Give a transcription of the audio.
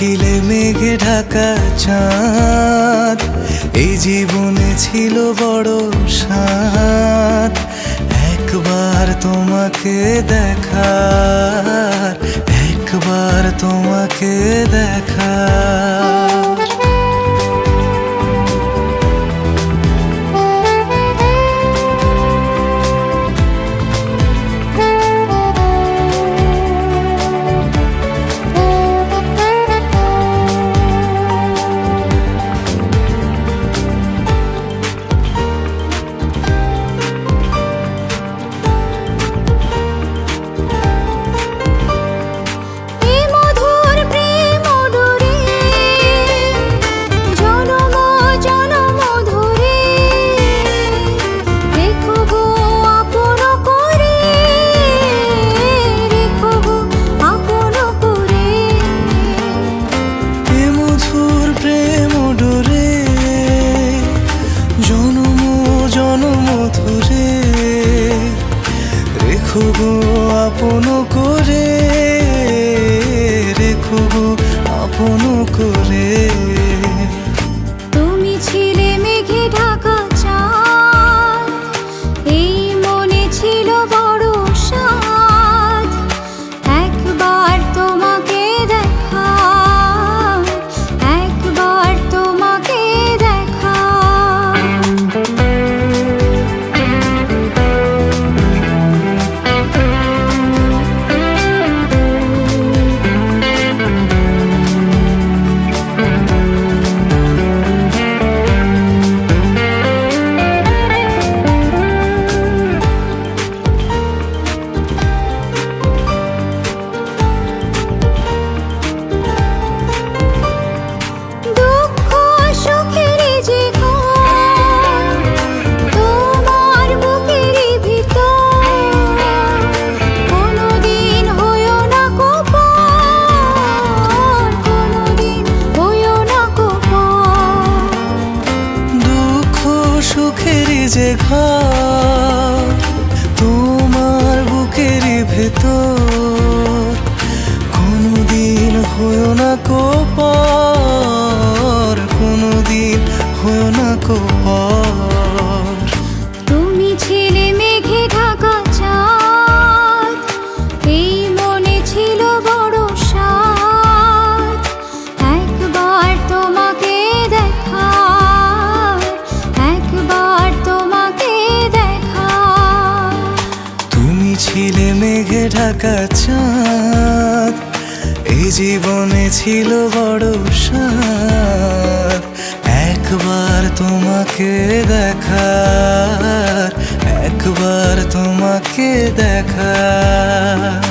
ছিলে মেঘে ঢাকা চাঁদ, এই জীবনে ছিল বড় সাধ। একবার তোমাকে দেখার, একবার তোমাকে দেখার। রেখো গো আপন করে, রেখো গো আপন করে। তুমি ছিলে মেঘে ঢাকা চাঁদ, এই মনে ছিল বড় সাধ। একবার তোমাকে দেখার, একবার তোমাকে দেখার। সুখের যে ঘর তোমার বুকের ভেতর, কোনদিন হয়ো না কোপর, কোনদিন হয়ো না কোপর। তুমি ছিলে মেঘে ঢাকা চাঁদ, এই মনে ছিল বড় সাধ। একবার তোমাকে দেখার, একবার তোমাকে দেখার। তুমি ছিলে মেঘে ঢাকা চাঁদ, এই জীবনে ছিল বড় সাধ। একবার তোমাকে দেখার, একবার তোমাকে দেখার।